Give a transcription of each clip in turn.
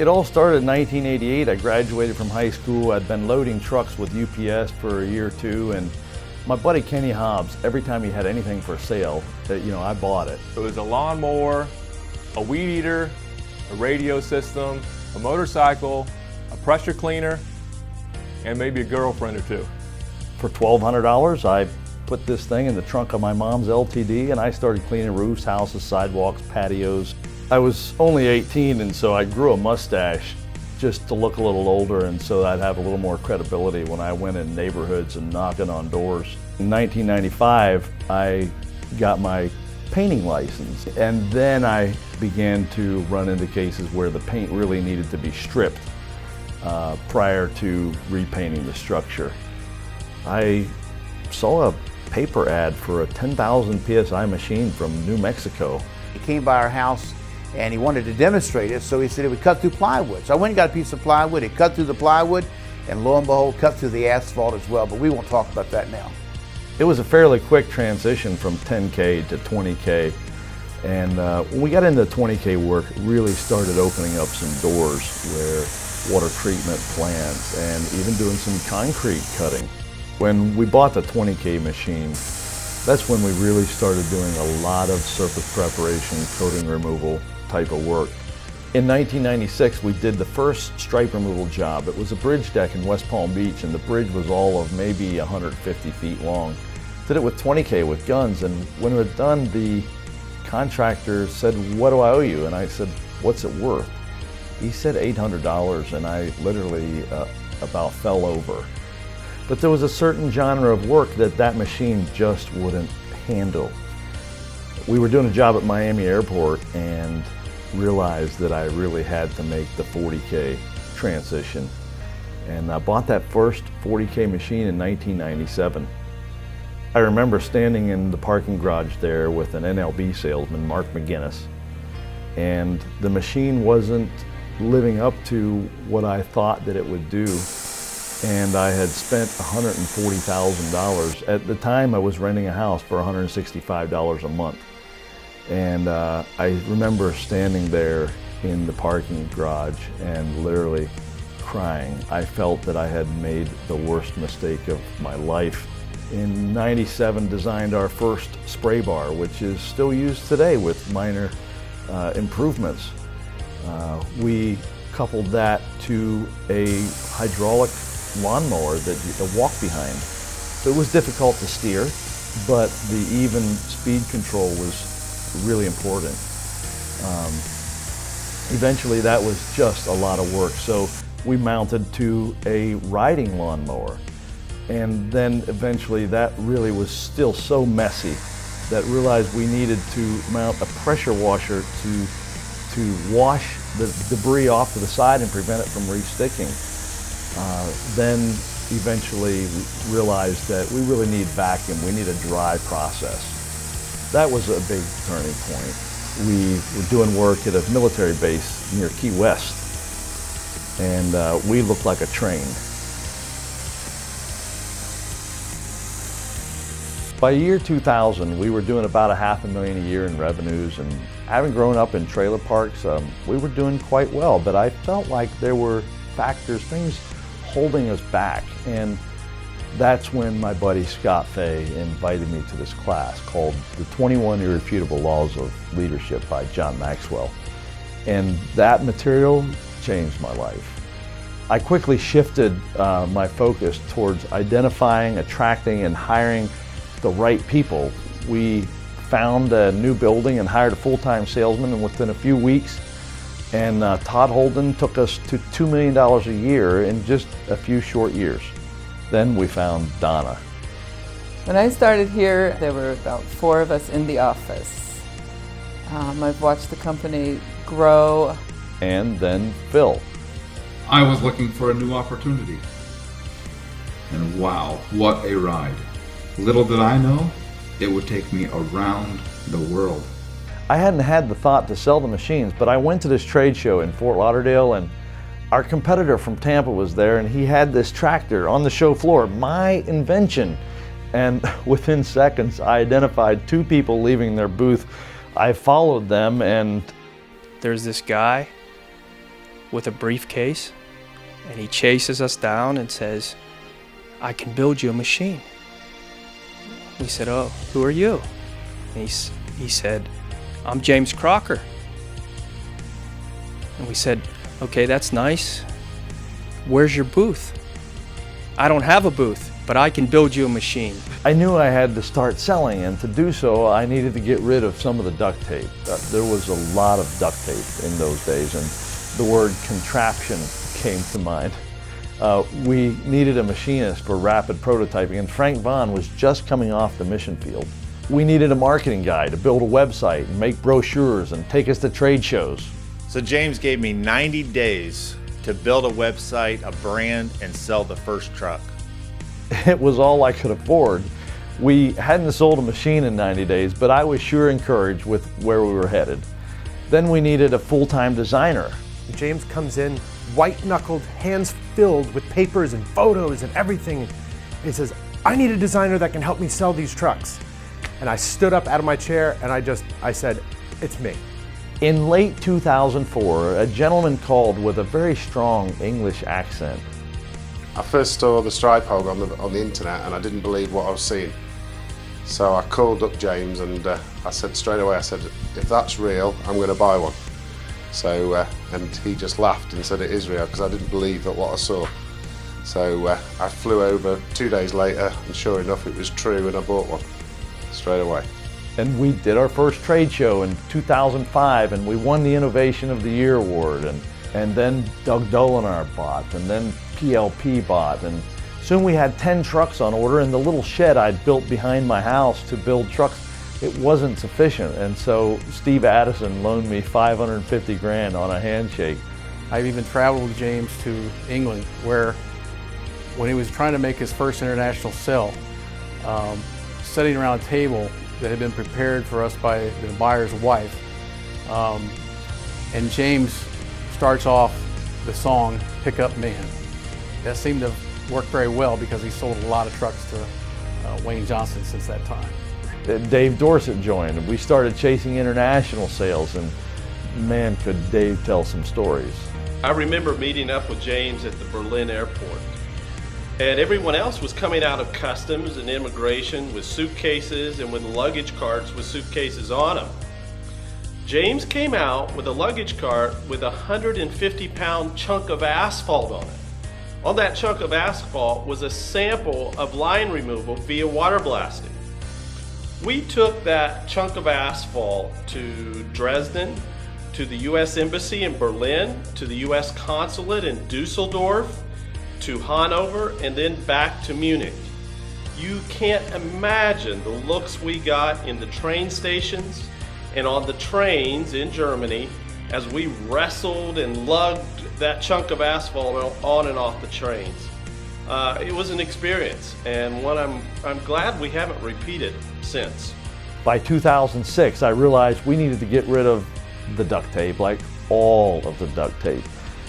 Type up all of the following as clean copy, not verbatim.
It all started in 1988. I graduated from high school. I'd been loading trucks with UPS for a year or two, and my buddy Kenny Hobbs, every time he had anything for sale, I bought it. It was a lawnmower, a weed eater, a radio system, a motorcycle, a pressure cleaner, and maybe a girlfriend or two. For $1,200, I put this thing in the trunk of my mom's LTD, and I started cleaning roofs, houses, sidewalks, patios. I was only 18, and so I grew a mustache just to look a little older, and so I'd have a little more credibility when I went in neighborhoods and knocking on doors. In 1995, I got my painting license, and then I began to run into cases where the paint really needed to be stripped prior to repainting the structure. I saw a paper ad for a 10,000 PSI machine from New Mexico. He came by our house and he wanted to demonstrate it, so he said it would cut through plywood. So I went and got a piece of plywood, it cut through the plywood, and lo and behold, cut through the asphalt as well, but we won't talk about that now. It was a fairly quick transition from 10K to 20K, and when we got into 20K work, it really started opening up some doors where water treatment plants and even doing some concrete cutting. When we bought the 20K machine, that's when we really started doing a lot of surface preparation, coating removal type of work. In 1996, we did the first stripe removal job. It was a bridge deck in West Palm Beach, and the bridge was all of maybe 150 feet long. Did it with 20K with guns, and when we were done, the contractor said, "What do I owe you?" And I said, "What's it worth?" He said $800, and I literally about fell over. But there was a certain genre of work that machine just wouldn't handle. We were doing a job at Miami Airport and realized that I really had to make the 40K transition. And I bought that first 40K machine in 1997. I remember standing in the parking garage there with an NLB salesman, Mark McGinnis, and the machine wasn't living up to what I thought that it would do. And I had spent $140,000. At the time, I was renting a house for $165 a month. And I remember standing there in the parking garage and literally crying. I felt that I had made the worst mistake of my life. In '97, designed our first spray bar, which is still used today with minor improvements. We coupled that to a hydraulic lawnmower that you walk behind. It was difficult to steer, but the even speed control was really important. Eventually that was just a lot of work, so we mounted to a riding lawnmower, and then eventually that really was still so messy that realized we needed to mount a pressure washer to wash the debris off to the side and prevent it from re-sticking. Then eventually we realized that we really need vacuum, we need a dry process. That was a big turning point. We were doing work at a military base near Key West, and we looked like a train. By year 2000, we were doing about $500,000 a year in revenues, and having grown up in trailer parks, we were doing quite well, but I felt like there were factors, things holding us back, and that's when my buddy Scott Fay invited me to this class called The 21 Irrefutable Laws of Leadership by John Maxwell. And that material changed my life. I quickly shifted my focus towards identifying, attracting, and hiring the right people. We found a new building and hired a full-time salesman, and within a few weeks, and Todd Holden took us to $2 million a year in just a few short years. Then we found Donna. When I started here, there were about 4 of us in the office. I've watched the company grow. And then Phil. I was looking for a new opportunity. And wow, what a ride. Little did I know, it would take me around the world. I hadn't had the thought to sell the machines, but I went to this trade show in Fort Lauderdale, and our competitor from Tampa was there, and he had this tractor on the show floor, my invention. And within seconds, I identified 2 people leaving their booth. I followed them, and there's this guy, with a briefcase, and he chases us down and says, "I can build you a machine." We said, "Oh, who are you?" And he said, "I'm James Crocker." And we said, "Okay, that's nice. Where's your booth?" "I don't have a booth, but I can build you a machine." I knew I had to start selling, and to do so, I needed to get rid of some of the duct tape. There was a lot of duct tape in those days, and the word contraption came to mind. We needed a machinist for rapid prototyping, and Frank Vaughn was just coming off the mission field. We needed a marketing guy to build a website and make brochures and take us to trade shows. So James gave me 90 days to build a website, a brand, and sell the first truck. It was all I could afford. We hadn't sold a machine in 90 days, but I was sure encouraged with where we were headed. Then we needed a full-time designer. James comes in, white-knuckled, hands filled with papers and photos and everything. He says, "I need a designer that can help me sell these trucks." And I stood up out of my chair and I said, "It's me." In late 2004, a gentleman called with a very strong English accent. I first saw the Stripe Hog on the internet and I didn't believe what I was seeing. So I called up James and I said straight away, I said, "If that's real, I'm going to buy one." So, and he just laughed and said it is real because I didn't believe that what I saw. So I flew over 2 days later and sure enough it was true and I bought one straight away. And we did our first trade show in 2005 and we won the Innovation of the Year award. And then Doug Dolinar bought, and then PLP bought, and soon we had 10 trucks on order. And the little shed I'd built behind my house to build trucks, it wasn't sufficient. And so Steve Addison loaned me 550 grand on a handshake. I've even traveled with James to England, where when he was trying to make his first international sale, sitting around a table that had been prepared for us by the buyer's wife, and James starts off the song "Pickup Man." That seemed to work very well because he sold a lot of trucks to Wayne Johnston since that time. Dave Dorsett joined, and we started chasing international sales, and man, could Dave tell some stories. I remember meeting up with James at the Berlin airport, and everyone else was coming out of customs and immigration with suitcases and with luggage carts with suitcases on them. James came out with a luggage cart with a 150-pound chunk of asphalt on it. On that chunk of asphalt was a sample of line removal via water blasting. We took that chunk of asphalt to Dresden, to the U.S. Embassy in Berlin, to the U.S. Consulate in Dusseldorf, to Hanover, and then back to Munich. You can't imagine the looks we got in the train stations and on the trains in Germany as we wrestled and lugged that chunk of asphalt on and off the trains. It was an experience, and one I'm glad we haven't repeated since. By 2006, I realized we needed to get rid of the duct tape, like all of the duct tape,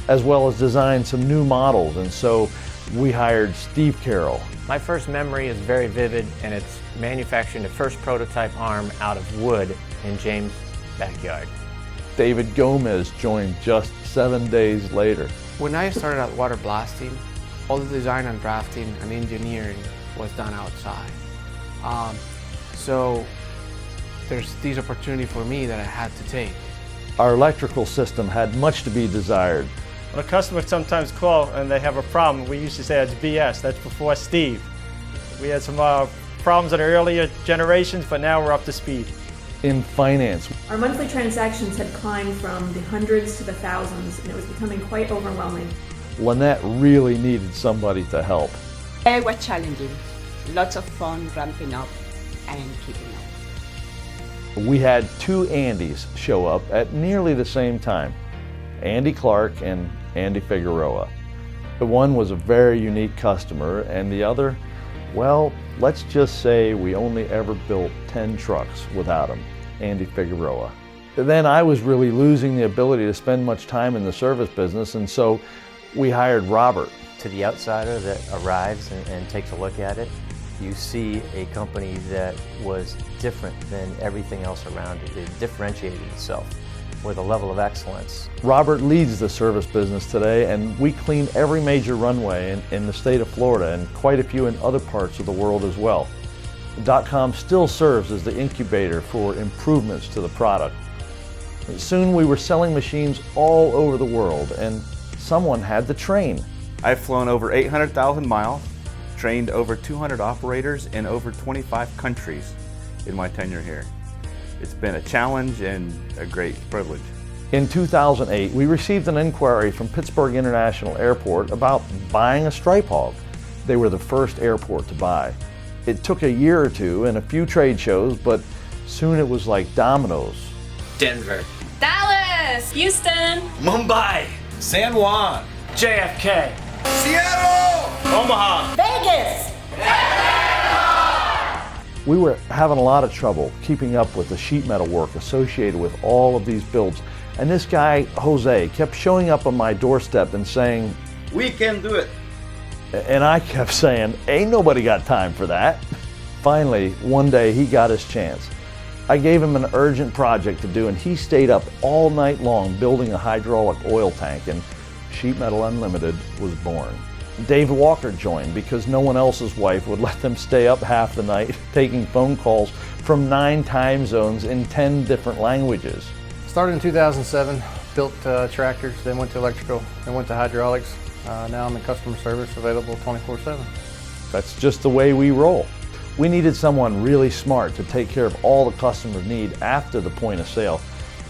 as well as design some new models, and so we hired Steve Carroll. My first memory is very vivid, and it's manufacturing the first prototype arm out of wood in James' backyard. David Gomez joined just 7 days later. When I started at Waterblasting, all the design and drafting and engineering was done outside. So there's this opportunity for me that I had to take. Our electrical system had much to be desired. When a customer sometimes calls and they have a problem, we used to say it's BS, that's before Steve. We had some problems in the earlier generations, but now we're up to speed. In finance, our monthly transactions had climbed from the hundreds to the thousands, and it was becoming quite overwhelming. Lynette really needed somebody to help. It was challenging. Lots of fun ramping up and keeping up. We had two Andys show up at nearly the same time, Andy Clark and Andy Figueroa. The one was a very unique customer, and the other, well, let's just say we only ever built 10 trucks without him, Andy Figueroa. Then I was really losing the ability to spend much time in the service business, and so we hired Robert. To the outsider that arrives and takes a look at it, you see a company that was different than everything else around it. It differentiated itself. with a level of excellence. Robert leads the service business today, and we clean every major runway in the state of Florida and quite a few in other parts of the world as well. .com still serves as the incubator for improvements to the product. Soon we were selling machines all over the world, and someone had to train. I've flown over 800,000 miles, trained over 200 operators in over 25 countries in my tenure here. It's been a challenge and a great privilege. In 2008, we received an inquiry from Pittsburgh International Airport about buying a Stripe Hog. They were the first airport to buy. It took a year or two and a few trade shows, but soon it was like dominoes. Denver, Dallas, Houston, Mumbai, San Juan, JFK, Seattle, Omaha, Vegas. We were having a lot of trouble keeping up with the sheet metal work associated with all of these builds. And this guy, Jose, kept showing up on my doorstep and saying, "We can do it." And I kept saying, ain't nobody got time for that. Finally, one day he got his chance. I gave him an urgent project to do, and he stayed up all night long building a hydraulic oil tank, and Sheet Metal Unlimited was born. Dave Walker joined because no one else's wife would let them stay up half the night taking phone calls from 9 time zones in 10 different languages. Started in 2007, built tractors, then went to electrical, then went to hydraulics. Now I'm in customer service, available 24/7. That's just the way we roll. We needed someone really smart to take care of all the customers' need after the point of sale.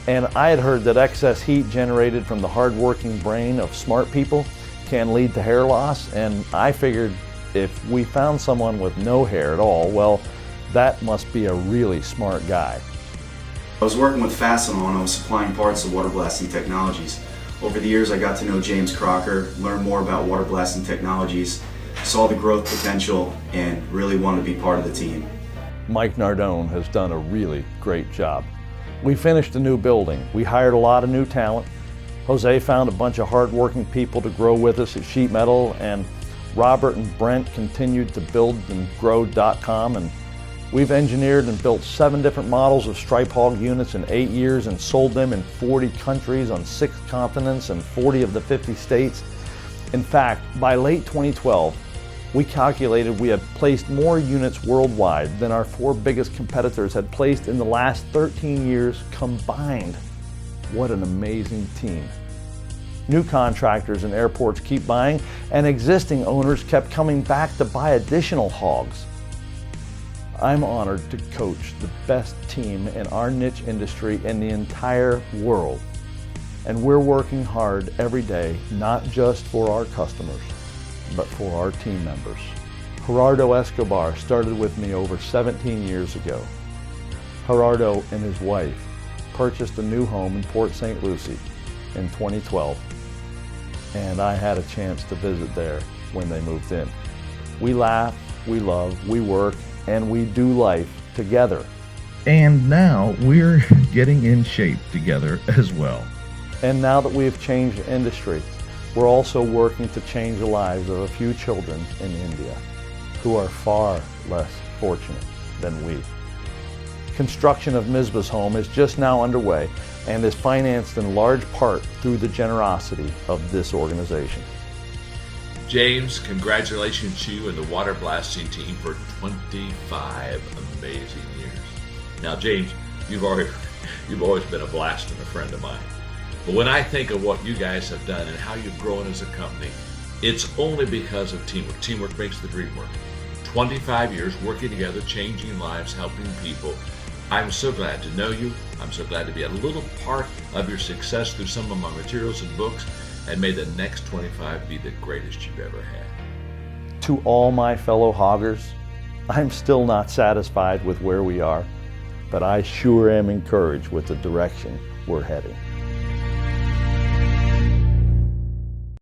And I had heard that excess heat generated from the hard-working brain of smart people can lead to hair loss, and I figured if we found someone with no hair at all, well, that must be a really smart guy. I was working with Fastenal and I was supplying parts to Waterblasting Technologies. Over the years I got to know James Crocker, learned more about Waterblasting Technologies, saw the growth potential, and really wanted to be part of the team. Mike Nardone has done a really great job. We finished a new building. We hired a lot of new talent. Jose found a bunch of hard-working people to grow with us at Sheet Metal, and Robert and Brent continued to build and grow .com, and we've engineered and built 7 different models of Stripe Hog units in 8 years and sold them in 40 countries on 6 continents and 40 of the 50 states. In fact, by late 2012, we calculated we had placed more units worldwide than our 4 biggest competitors had placed in the last 13 years combined. What an amazing team. New contractors and airports keep buying, and existing owners kept coming back to buy additional hogs. I'm honored to coach the best team in our niche industry in the entire world. And we're working hard every day, not just for our customers, but for our team members. Gerardo Escobar started with me over 17 years ago. Gerardo and his wife purchased a new home in Port St. Lucie in 2012, and I had a chance to visit there when they moved in. We laugh, we love, we work, and we do life together. And now we're getting in shape together as well. And now that we have changed the industry, we're also working to change the lives of a few children in India who are far less fortunate than we. Construction of Misbah's home is just now underway and is financed in large part through the generosity of this organization. James, congratulations to you and the Waterblasting team for 25 amazing years. Now, James, you've always been a blast and a friend of mine. But when I think of what you guys have done and how you've grown as a company, it's only because of teamwork. Teamwork makes the dream work. 25 years working together, changing lives, helping people. I'm so glad to know you. I'm so glad to be a little part of your success through some of my materials and books, and may the next 25 be the greatest you've ever had. To all my fellow hoggers, I'm still not satisfied with where we are, but I sure am encouraged with the direction we're heading.